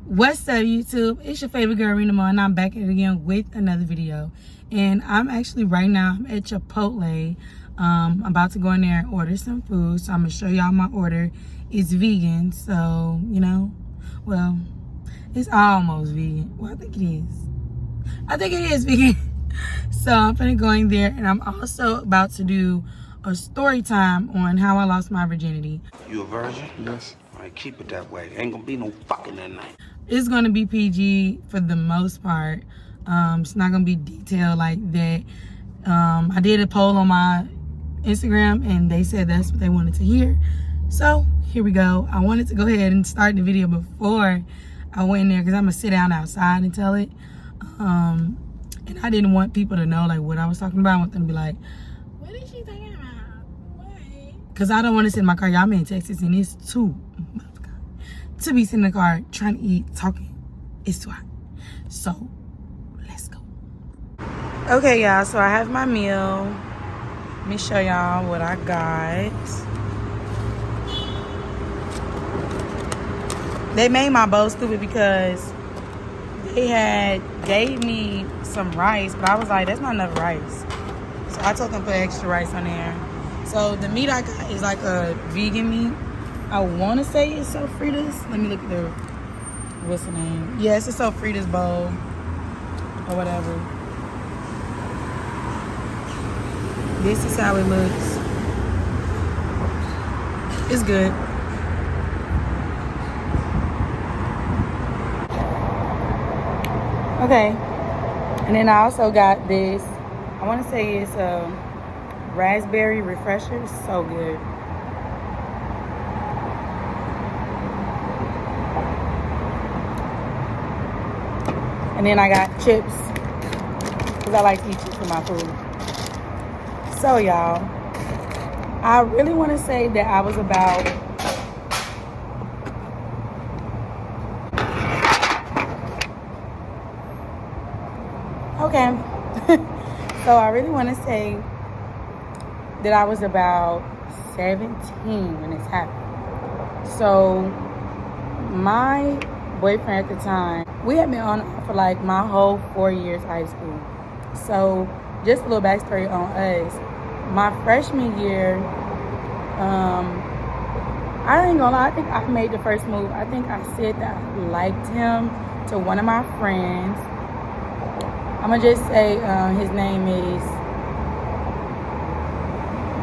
What's up, YouTube? It's your favorite girl, renamoee, and I'm back at it again with another video. And I'm actually right now I'm at Chipotle. I'm about to go in there and order some food. So I'm gonna show y'all my order. It's vegan, so you know, well, it's almost vegan. Well, I think it is. I think it is vegan. So I'm gonna go in there, and I'm also about to do a story time on how I lost my virginity. You a virgin? Yes. All right, keep it that way. Ain't gonna be no fucking that night. It's gonna be PG for the most part. It's not gonna be detailed like that. I did a poll on my Instagram and they said that's what they wanted to hear. So here we go. I wanted to go ahead and start the video before I went in there because I'm gonna sit down outside and tell it. And I didn't want people to know like what I was talking about. I want them to be like, what is she talking about? What? Because I don't want to sit in my car. Y'all in Texas and it's too to be sitting in the car trying to eat, talking. It's too hot. So let's go. Okay, y'all, so I have my meal. Let me show y'all what I got. They made my bowl stupid because they gave me some rice, but I was like, that's not enough rice. So I told them to put extra rice on there. So the meat I got is like a vegan meat. I want to say it's Sofritas. Let me look at the, what's the name? Yeah, it's a Sofritas bowl or whatever. This is how it looks. It's good. Okay. And then I also got this. I want to say it's a raspberry refresher. It's so good. And then I got chips, because I like to eat chips with my food. So, y'all, I really want to say that I was about so I really want to say that I was about 17 when this happened. So, my boyfriend at the time, we had been on for like my whole 4 years high school. So just a little backstory on us. My freshman year, I ain't gonna lie, I think I made the first move. I think I said that I liked him to one of my friends. I'm gonna just say his name is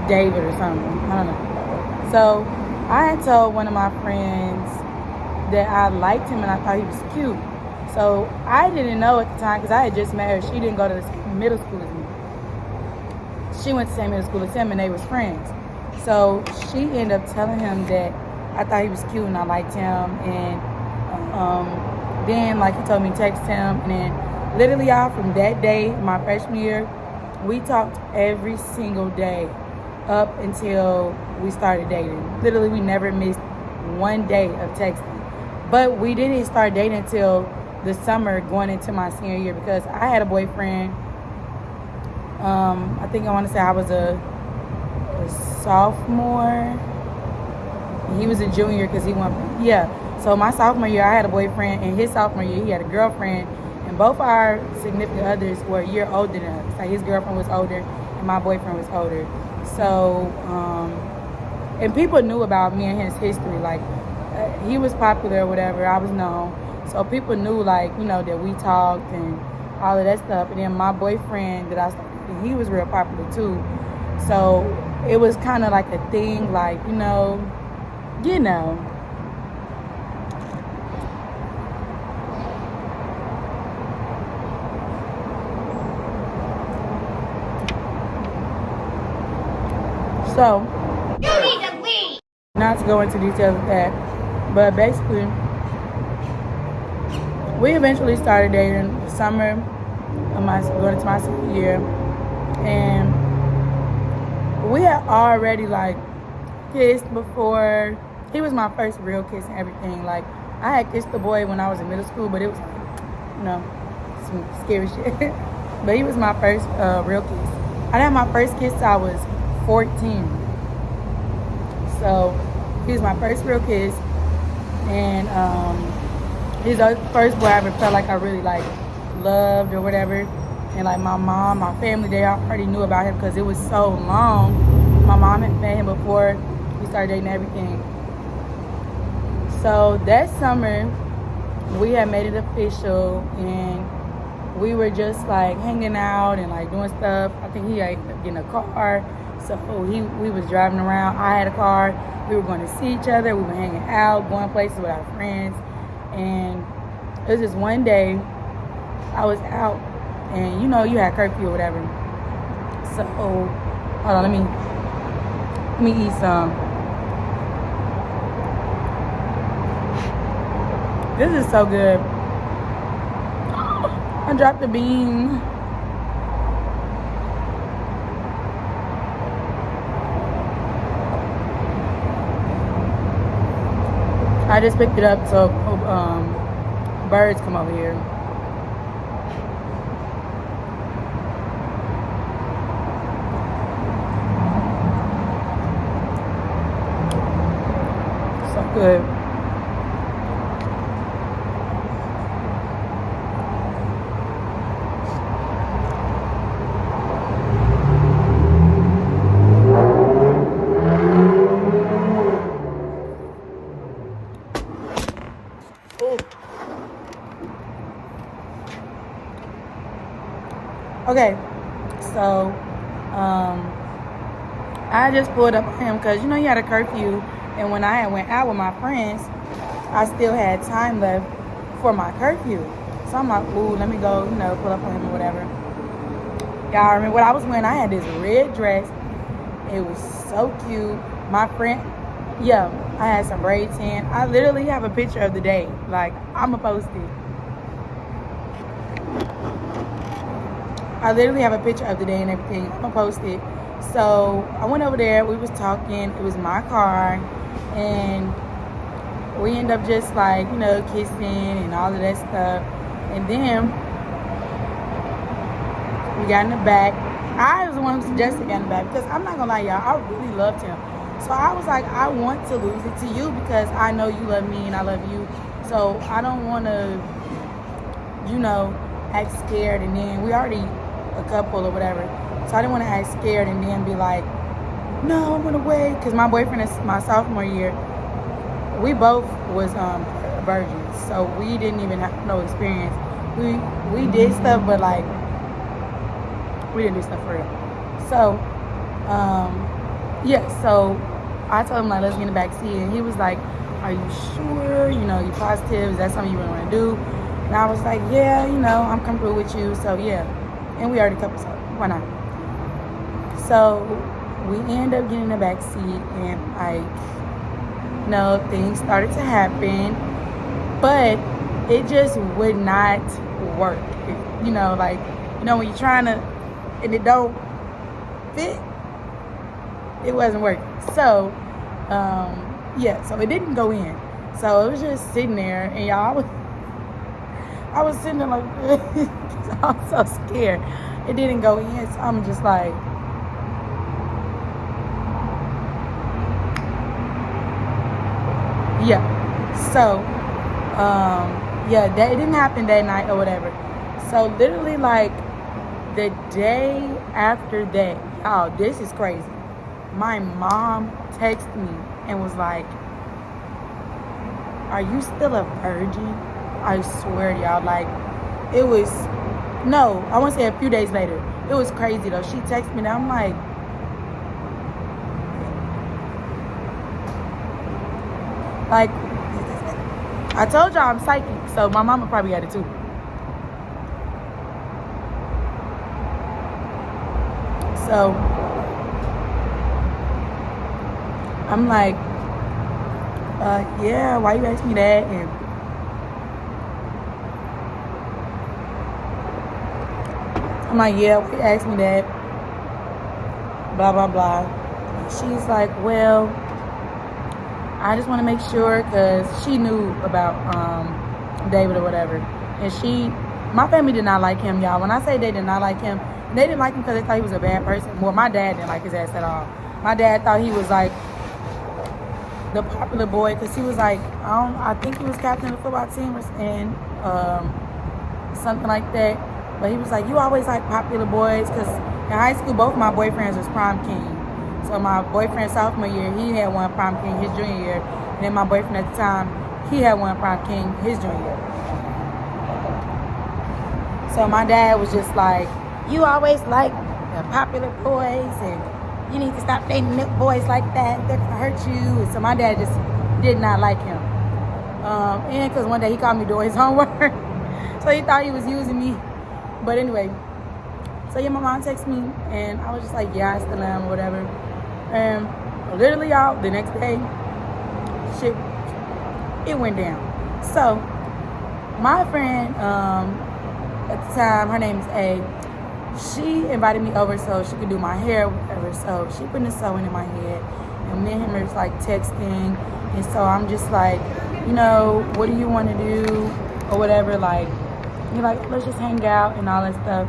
David or something, I don't know. So I had told one of my friends that I liked him and I thought he was cute. So I didn't know at the time because I had just met her. She didn't go to the same middle school as me. She went to the same middle school as him and they was friends. So she ended up telling him that I thought he was cute and I liked him. And then like he told me to text him. And then literally y'all from that day, my freshman year, we talked every single day up until we started dating. Literally we never missed one day of texting. But we didn't start dating until the summer going into my senior year because I had a boyfriend. I think I want to say I was a sophomore. He was a junior because he went, yeah. So my sophomore year, I had a boyfriend. And his sophomore year, he had a girlfriend. And both our significant others were a year older than us. Like his girlfriend was older and my boyfriend was older. So, and people knew about me and his history. Like, he was popular or whatever, I was known. So people knew like, you know, that we talked and all of that stuff. And then my boyfriend that I started, he was real popular too. So it was kind of like a thing, like, you know. So, you need to leave. Not to go into details of that. But basically, we eventually started dating the summer of going into my senior year. And we had already, like, kissed before. He was my first real kiss and everything. Like, I had kissed the boy when I was in middle school, but it was, you know, some scary shit. But he was my first real kiss. I had my first kiss till I was 14. So, he was my first real kiss. And He's the first boy I ever felt like I really like loved or whatever. And like my mom, my family, they already knew about him because it was so long. My mom had met him before we started dating everything. So that summer, we had made it official, and we were just like hanging out and like doing stuff. I think he ended up getting a car, so we was driving around. I had a car. We were going to see each other. We were hanging out, going places with our friends, and it was just one day I was out, and you know you had curfew or whatever. So hold on, let me eat some. This is so good. I dropped the bean. I just picked it up so birds come over here. So good. Okay, so I just pulled up on him because you know he had a curfew, and when I had went out with my friends, I still had time left for my curfew. So I'm like, ooh, let me go, you know, pull up on him or whatever. Y'all remember what I was wearing? I had this red dress. It was so cute. My friend, yeah, I had some braids in. I literally have a picture of the day. Like, I'ma post it. I literally have a picture of the day and everything. I'm gonna post it. So I went over there. We was talking. It was my car, and we ended up just like, you know, kissing and all of that stuff. And then we got in the back. I was the one who suggested getting in the back because I'm not gonna lie, y'all, I really loved him. So I was like, I want to lose it to you because I know you love me and I love you. So I don't want to, you know, act scared, and then we already a couple or whatever. So I didn't want to act scared and then be like, no, I'm gonna wait. Because my boyfriend is my sophomore year. We both was virgins, so we didn't even have no experience. We did stuff, but like we didn't do stuff for real. So yeah, so I told him like, let's get in the back seat, and he was like, are you sure? You know, you positive? Is that something you really want to do? And I was like, yeah, you know, I'm comfortable with you, so yeah. And we already coupled, so why not? So we ended up getting in the back seat, and like, you know, things started to happen, but it just would not work. You know, like, you know, when you're trying to, and it don't fit, it wasn't working. So, yeah, so it didn't go in. So it was just sitting there, and y'all, I was sitting there like, I was so scared. It didn't go in, so I'm just like, yeah. So, yeah, that it didn't happen that night or whatever. So literally, like the day after that, y'all, this is crazy. My mom texted me and was like, "Are you still a virgin?" I swear to y'all, like it was. No, I want to say a few days later. It was crazy though. She texted me and I'm like, I told y'all I'm psychic, so my mama probably had it too. So I'm like, yeah, why you ask me that? And I'm like, yeah, why you ask me that? Blah, blah, blah. And she's like, well, I just want to make sure, because she knew about David or whatever. And my family did not like him, y'all. When I say they did not like him, they didn't like him because they thought he was a bad person. Well, my dad didn't like his ass at all. My dad thought he was like the popular boy, because he was like, I think he was captain of the football team and something like that. But he was like, you always like popular boys, because in high school, both of my boyfriends was prom king. So my boyfriend sophomore year, he had one prom king his junior year. And then my boyfriend at the time, he had one prom king his junior year. So my dad was just like, you always like the popular boys, and you need to stop dating boys like that. They're going to hurt you. And so my dad just did not like him. And because one day he called me doing his homework. So he thought he was using me. But anyway, so yeah, my mom texted me, and I was just like, yeah, I still am, or whatever. And literally, y'all, the next day, shit, it went down. So my friend, at the time, her name is A. She invited me over so she could do my hair, whatever. So she put the sewing in my head, and me and him are just like texting. And so I'm just like, you know, what do you want to do, or whatever. Like, you're like, let's just hang out and all that stuff.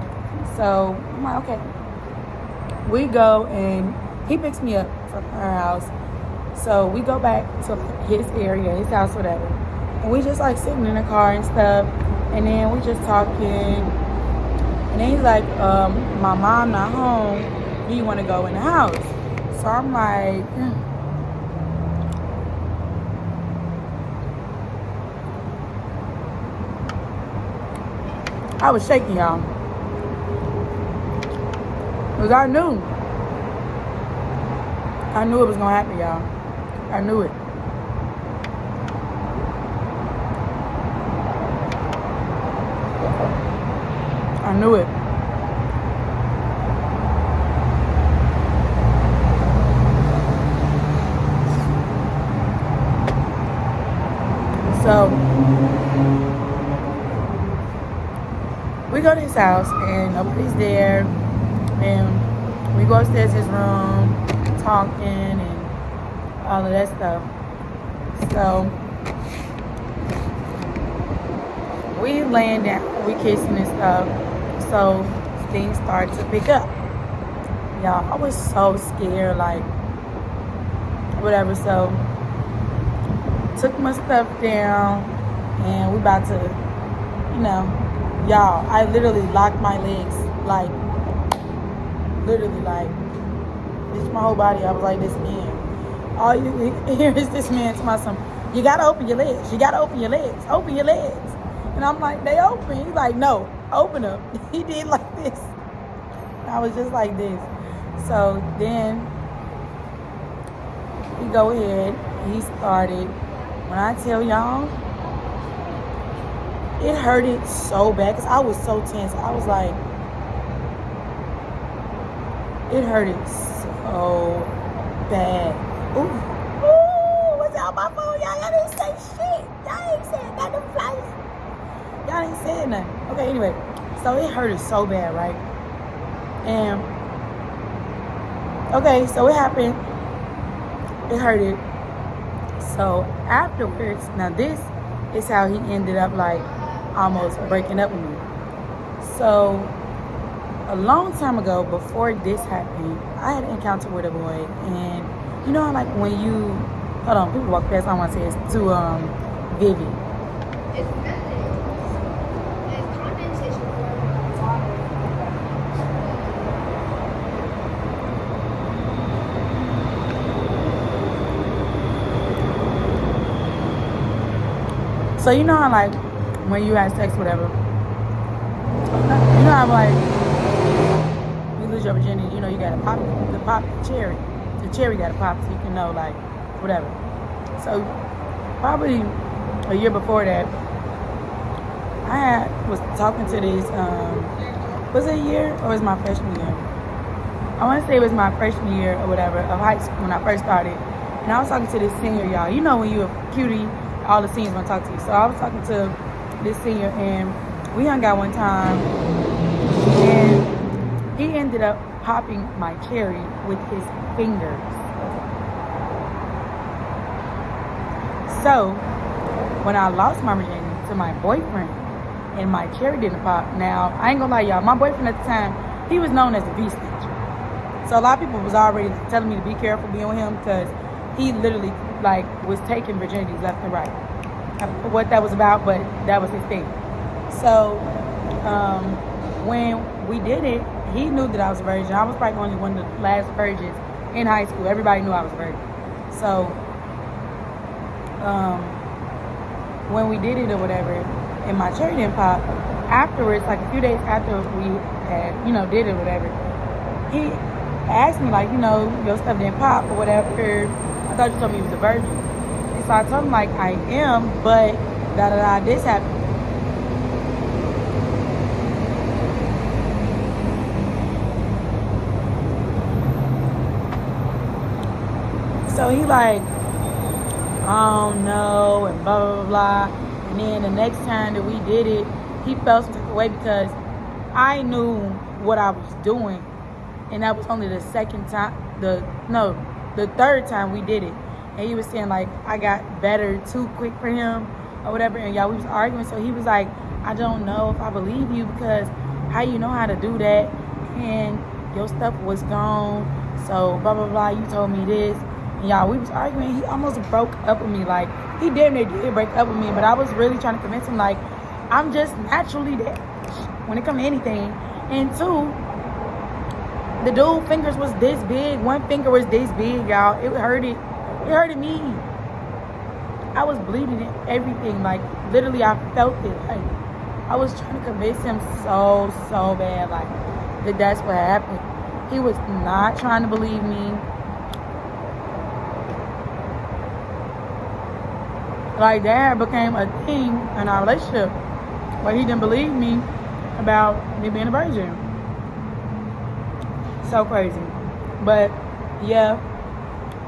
So I'm like, okay. We go, and he picks me up from her house. So we go back to his area, his house, whatever. And we just like sitting in the car and stuff. And then we just talking. And then he's like, my mom not home. Do you want to go in the house? So I'm like, I was shaking, y'all. Because I knew it was going to happen, y'all. I knew it. I knew it. So we go to his house, and nobody's there. And we go upstairs to his room, talking and all of that stuff. So we laying down, we kissing and stuff. So things start to pick up. Y'all, I was so scared, like, whatever. So took my stuff down, and we about to, you know, y'all, I literally locked my legs, like, literally, like, it's my whole body. I was like this again. All you hear is this man to my son, you gotta open your legs. You gotta open your legs. Open your legs. And I'm like, they open. He's like, no, open them. He did like this. I was just like this. So then he go ahead. He started. When I tell y'all, it hurted so bad because I was so tense. I was like, it hurted so bad. Ooh, what's out my phone, y'all? Y'all didn't say shit. Y'all ain't said nothing. Y'all ain't said nothing. Okay, anyway, so it hurted so bad, right? And okay, so what happened? It hurted. So afterwards, now this is how he ended up like almost breaking up with me. So a long time ago, before this happened, I had an encounter with a boy, and you know how like when you hold on, people walk past, I want to say it's to Vivi. It's nothing. It's condensation water. So you know how like when you have sex, whatever, you know how like you lose your virginity, you know you gotta pop the cherry. The cherry gotta pop so you can know like whatever. So probably a year before that, was talking to this, was it a year or was it my freshman year? I want to say it was my freshman year or whatever of high school when I first started. And I was talking to this senior, y'all. You know when you're a cutie, all the seniors want to talk to you. So I was talking to this senior, and we hung out one time, and he ended up popping my cherry with his fingers. So when I lost my virginity to my boyfriend and my cherry didn't pop, now I ain't gonna lie, y'all, my boyfriend at the time, he was known as the V snitch. So a lot of people was already telling me to be careful being with him because he literally like was taking virginities left and right. I don't know what that was about, but that was his thing. So when we did it, he knew that I was a virgin. I was probably only one of the last virgins in high school. Everybody knew I was a virgin. So when we did it or whatever, and my cherry didn't pop, afterwards, like a few days after we had, did it or whatever, he asked me, like, your stuff didn't pop or whatever. I thought you told me you was a virgin. And so I told him, like, I am, but this happened. So he like, I don't know, and blah, blah, blah, blah. And then the next time that we did it, he felt some type of way because I knew what I was doing. And that was only the third time we did it. And he was saying, like, I got better too quick for him or whatever. And y'all, we was arguing. So he was like, I don't know if I believe you because how you know how to do that? And your stuff was gone. So blah, blah, blah. You told me this. And y'all, we was arguing. He almost broke up with me. Like, he damn near did break up with me. But I was really trying to convince him, like, I'm just naturally there when it comes to anything. And two, the dude fingers was this big. One finger was this big, y'all. It hurted. It hurted me. I was bleeding and everything. Like, literally, I felt it. Like, I was trying to convince him so bad, like, that that's what happened. He was not trying to believe me. Like, that became a thing in our relationship where he didn't believe me about me being a virgin. So crazy. But yeah,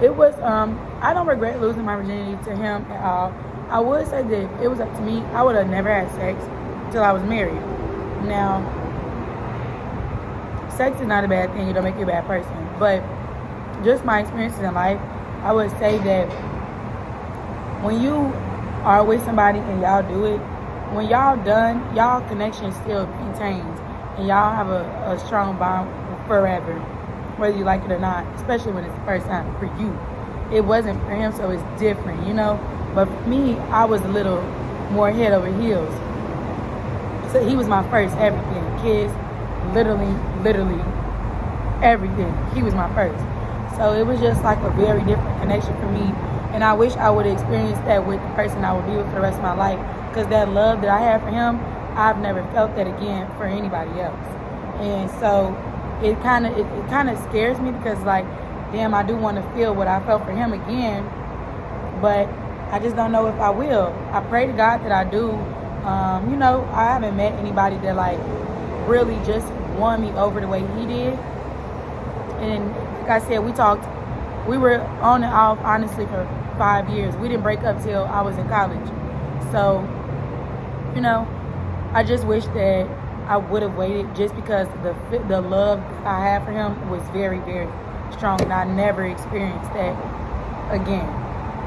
it was I don't regret losing my virginity to him at all. I would say that if it was up to me, I would have never had sex until I was married. Now, sex is not a bad thing. It don't make you a bad person. But just my experiences in life, I would say that when you are with somebody and y'all do it, when y'all done, y'all connection still maintains. And y'all have a strong bond forever, whether you like it or not, especially when it's the first time for you. It wasn't for him, so it's different, But for me, I was a little more head over heels. So he was my first everything. Kids, literally everything. He was my first. So it was just like a very different connection for me. And I wish I would have experienced that with the person I would be with for the rest of my life. Because that love that I had for him, I've never felt that again for anybody else. And so it kind of scares me because, like, damn, I do want to feel what I felt for him again. But I just don't know if I will. I pray to God that I do. I haven't met anybody that, like, really just won me over the way he did. And like I said, we were on and off, honestly, for 5 years. We didn't break up till I was in college. So, I just wish that I would have waited just because the love I had for him was very, very strong. And I never experienced that again.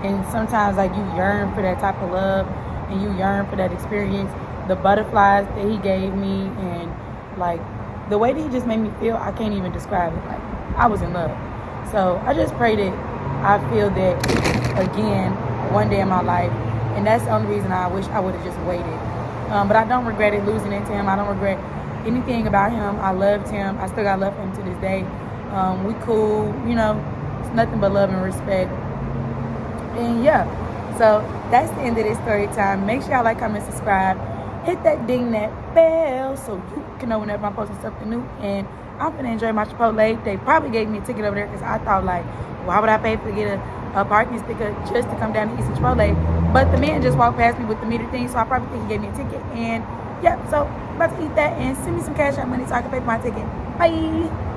And sometimes, like, you yearn for that type of love and you yearn for that experience. The butterflies that he gave me and, like, the way that he just made me feel, I can't even describe it. Like, I was in love. So I just pray that I feel that again one day in my life. And that's the only reason I wish I would have just waited. But I don't regret it losing it to him. I don't regret anything about him. I loved him. I still got love for him to this day. We cool, it's nothing but love and respect. And yeah, so that's the end of this story time. Make sure y'all like, comment, subscribe. Hit that ding, that bell, so you can know whenever I'm posting something new. And I'm gonna enjoy my Chipotle. They probably gave me a ticket over there because I thought, like, why would I pay to get a parking sticker just to come down and eat some Chipotle? But the man just walked past me with the meter thing, so I probably think he gave me a ticket. And yeah, so I'm about to eat that and send me some cash out money so I can pay for my ticket. Bye.